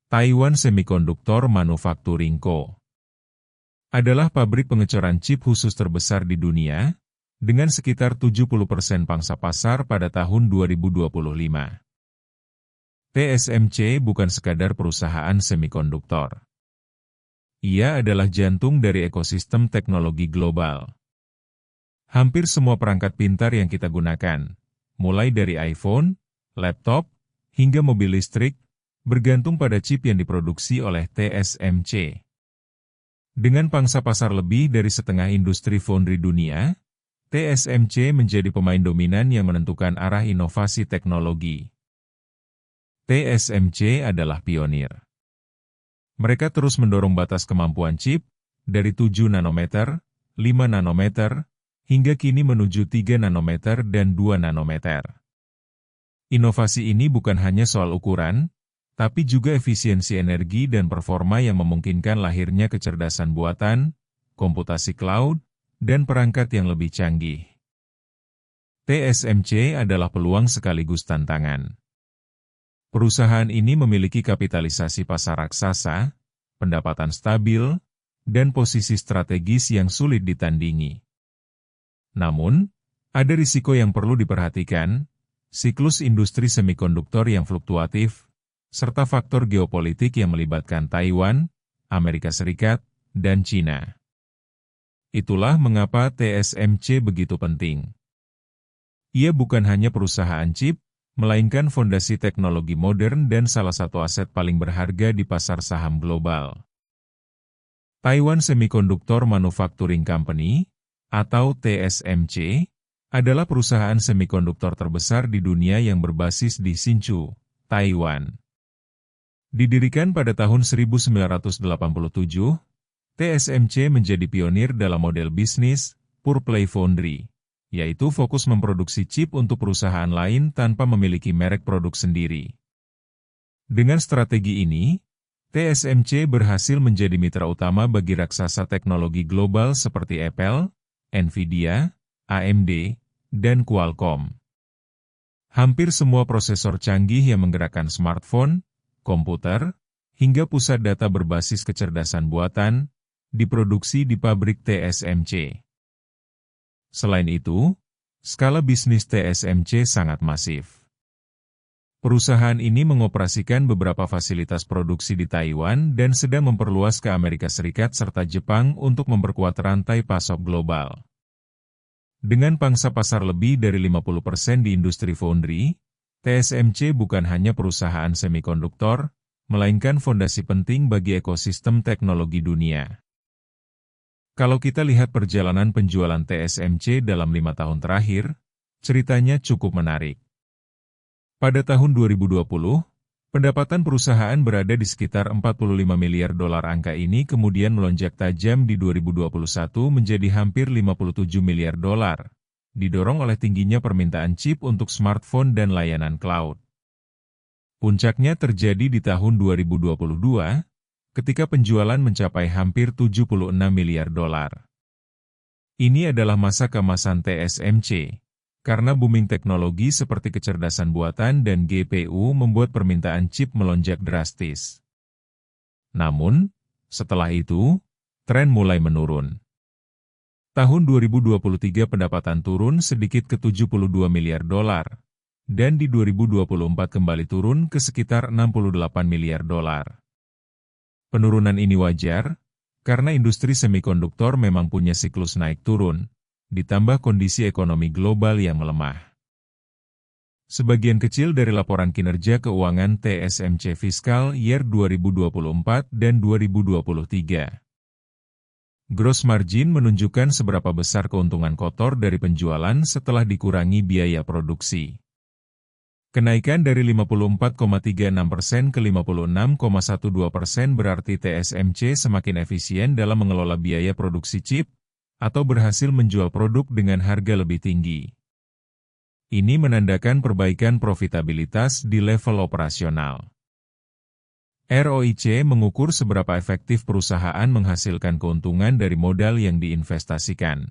Taiwan Semiconductor Manufacturing Co. adalah pabrik pengecoran chip khusus terbesar di dunia, dengan sekitar 70% pangsa pasar pada tahun 2025. TSMC bukan sekadar perusahaan semikonduktor. Ia adalah jantung dari ekosistem teknologi global. Hampir semua perangkat pintar yang kita gunakan, mulai dari iPhone, laptop, hingga mobil listrik, bergantung pada chip yang diproduksi oleh TSMC. Dengan pangsa pasar lebih dari setengah industri foundry dunia, TSMC menjadi pemain dominan yang menentukan arah inovasi teknologi. TSMC adalah pionir. Mereka terus mendorong batas kemampuan chip, dari 7 nanometer, 5 nanometer, hingga kini menuju 3 nanometer dan 2 nanometer. Inovasi ini bukan hanya soal ukuran, tapi juga efisiensi energi dan performa yang memungkinkan lahirnya kecerdasan buatan, komputasi cloud, dan perangkat yang lebih canggih. TSMC adalah peluang sekaligus tantangan. Perusahaan ini memiliki kapitalisasi pasar raksasa, pendapatan stabil, dan posisi strategis yang sulit ditandingi. Namun, ada risiko yang perlu diperhatikan, siklus industri semikonduktor yang fluktuatif, serta faktor geopolitik yang melibatkan Taiwan, Amerika Serikat, dan China. Itulah mengapa TSMC begitu penting. Ia bukan hanya perusahaan chip, melainkan fondasi teknologi modern dan salah satu aset paling berharga di pasar saham global. Taiwan Semiconductor Manufacturing Company, atau TSMC, adalah perusahaan semikonduktor terbesar di dunia yang berbasis di Hsinchu, Taiwan. Didirikan pada tahun 1987, TSMC menjadi pionir dalam model bisnis pure play foundry, yaitu fokus memproduksi chip untuk perusahaan lain tanpa memiliki merek produk sendiri. Dengan strategi ini, TSMC berhasil menjadi mitra utama bagi raksasa teknologi global seperti Apple, Nvidia, AMD, dan Qualcomm. Hampir semua prosesor canggih yang menggerakkan smartphone, komputer, hingga pusat data berbasis kecerdasan buatan, diproduksi di pabrik TSMC. Selain itu, skala bisnis TSMC sangat masif. Perusahaan ini mengoperasikan beberapa fasilitas produksi di Taiwan dan sedang memperluas ke Amerika Serikat serta Jepang untuk memperkuat rantai pasok global. Dengan pangsa pasar lebih dari 50% di industri foundry, TSMC bukan hanya perusahaan semikonduktor, melainkan fondasi penting bagi ekosistem teknologi dunia. Kalau kita lihat perjalanan penjualan TSMC dalam 5 tahun terakhir, ceritanya cukup menarik. Pada tahun 2020, pendapatan perusahaan berada di sekitar 45 miliar dolar. Angka ini kemudian melonjak tajam di 2021 menjadi hampir 57 miliar dolar. Didorong oleh tingginya permintaan chip untuk smartphone dan layanan cloud. Puncaknya terjadi di tahun 2022, ketika penjualan mencapai hampir 76 miliar dolar. Ini adalah masa keemasan TSMC, karena booming teknologi seperti kecerdasan buatan dan GPU membuat permintaan chip melonjak drastis. Namun, setelah itu, tren mulai menurun. Tahun 2023 pendapatan turun sedikit ke 72 miliar dolar, dan di 2024 kembali turun ke sekitar 68 miliar dolar. Penurunan ini wajar, karena industri semikonduktor memang punya siklus naik turun, ditambah kondisi ekonomi global yang melemah. Sebagian kecil dari laporan kinerja keuangan TSMC fiskal year 2024 dan 2023. Gross margin menunjukkan seberapa besar keuntungan kotor dari penjualan setelah dikurangi biaya produksi. Kenaikan dari 54,36% ke 56,12% berarti TSMC semakin efisien dalam mengelola biaya produksi chip, atau berhasil menjual produk dengan harga lebih tinggi. Ini menandakan perbaikan profitabilitas di level operasional. ROIC mengukur seberapa efektif perusahaan menghasilkan keuntungan dari modal yang diinvestasikan.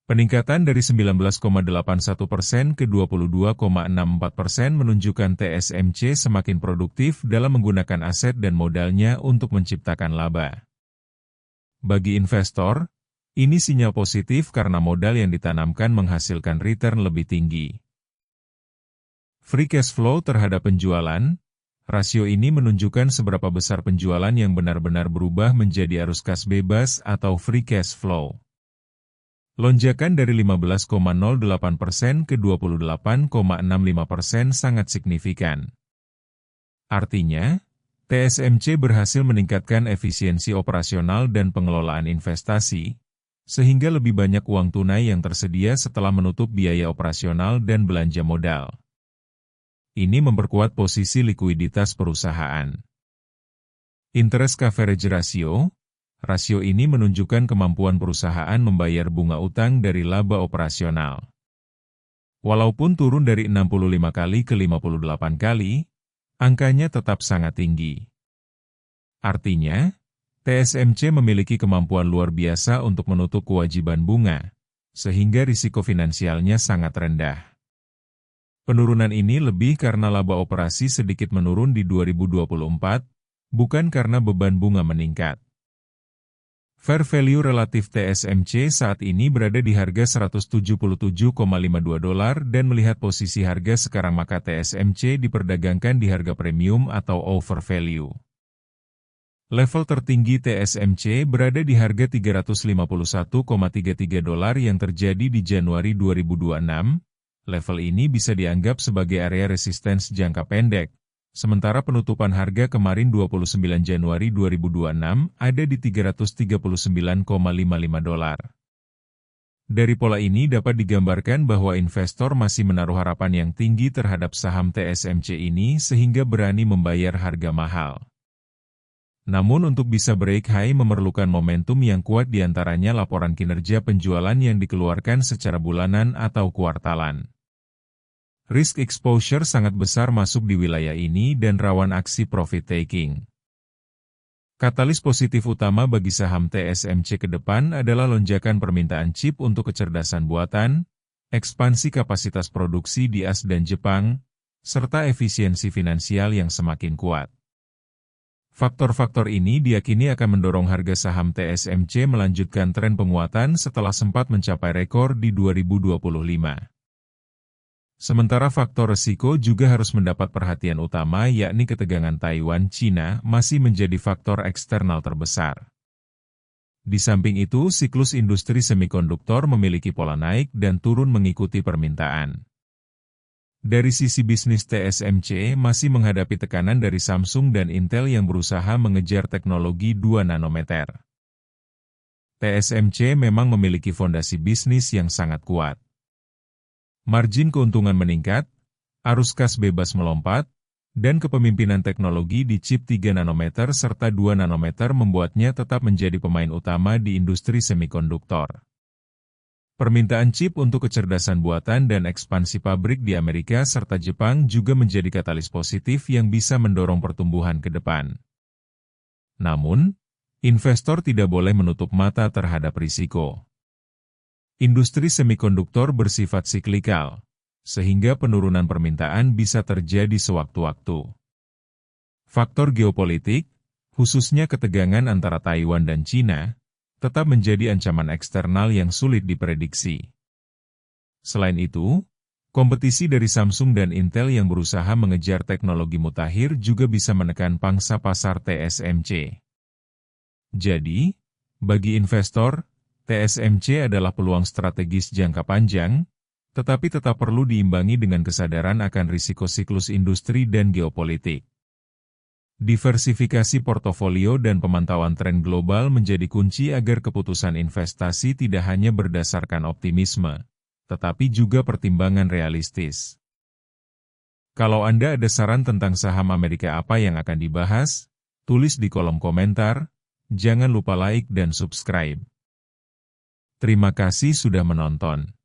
Peningkatan dari 19,81% ke 22,64% menunjukkan TSMC semakin produktif dalam menggunakan aset dan modalnya untuk menciptakan laba. Bagi investor, ini sinyal positif karena modal yang ditanamkan menghasilkan return lebih tinggi. Free cash flow terhadap penjualan, rasio ini menunjukkan seberapa besar penjualan yang benar-benar berubah menjadi arus kas bebas atau free cash flow. Lonjakan dari 15,08% ke 28,65% sangat signifikan. Artinya, TSMC berhasil meningkatkan efisiensi operasional dan pengelolaan investasi, sehingga lebih banyak uang tunai yang tersedia setelah menutup biaya operasional dan belanja modal. Ini memperkuat posisi likuiditas perusahaan. Interest coverage ratio, rasio ini menunjukkan kemampuan perusahaan membayar bunga utang dari laba operasional. Walaupun turun dari 65 kali ke 58 kali, angkanya tetap sangat tinggi. Artinya, TSMC memiliki kemampuan luar biasa untuk menutup kewajiban bunga, sehingga risiko finansialnya sangat rendah. Penurunan ini lebih karena laba operasi sedikit menurun di 2024, bukan karena beban bunga meningkat. Fair value relatif TSMC saat ini berada di harga $177,52 dan melihat posisi harga sekarang maka TSMC diperdagangkan di harga premium atau over value. Level tertinggi TSMC berada di harga $351,33 yang terjadi di Januari 2026. Level ini bisa dianggap sebagai area resistance jangka pendek. Sementara penutupan harga kemarin 29 Januari 2026 ada di $339,55. Dari pola ini dapat digambarkan bahwa investor masih menaruh harapan yang tinggi terhadap saham TSMC ini sehingga berani membayar harga mahal. Namun untuk bisa break high memerlukan momentum yang kuat diantaranya laporan kinerja penjualan yang dikeluarkan secara bulanan atau kuartalan. Risk exposure sangat besar masuk di wilayah ini dan rawan aksi profit taking. Katalis positif utama bagi saham TSMC ke depan adalah lonjakan permintaan chip untuk kecerdasan buatan, ekspansi kapasitas produksi di AS dan Jepang, serta efisiensi finansial yang semakin kuat. Faktor-faktor ini diyakini akan mendorong harga saham TSMC melanjutkan tren penguatan setelah sempat mencapai rekor di 2025. Sementara faktor resiko juga harus mendapat perhatian utama yakni ketegangan Taiwan-Cina masih menjadi faktor eksternal terbesar. Di samping itu, siklus industri semikonduktor memiliki pola naik dan turun mengikuti permintaan. Dari sisi bisnis TSMC masih menghadapi tekanan dari Samsung dan Intel yang berusaha mengejar teknologi 2 nanometer. TSMC memang memiliki fondasi bisnis yang sangat kuat. Margin keuntungan meningkat, arus kas bebas melompat, dan kepemimpinan teknologi di chip 3 nanometer serta 2 nanometer membuatnya tetap menjadi pemain utama di industri semikonduktor. Permintaan chip untuk kecerdasan buatan dan ekspansi pabrik di Amerika serta Jepang juga menjadi katalis positif yang bisa mendorong pertumbuhan ke depan. Namun, investor tidak boleh menutup mata terhadap risiko. Industri semikonduktor bersifat siklikal, sehingga penurunan permintaan bisa terjadi sewaktu-waktu. Faktor geopolitik, khususnya ketegangan antara Taiwan dan Cina, tetap menjadi ancaman eksternal yang sulit diprediksi. Selain itu, kompetisi dari Samsung dan Intel yang berusaha mengejar teknologi mutakhir juga bisa menekan pangsa pasar TSMC. Jadi, bagi investor, TSMC adalah peluang strategis jangka panjang, tetapi tetap perlu diimbangi dengan kesadaran akan risiko siklus industri dan geopolitik. Diversifikasi portofolio dan pemantauan tren global menjadi kunci agar keputusan investasi tidak hanya berdasarkan optimisme, tetapi juga pertimbangan realistis. Kalau Anda ada saran tentang saham Amerika apa yang akan dibahas, tulis di kolom komentar, jangan lupa like dan subscribe. Terima kasih sudah menonton.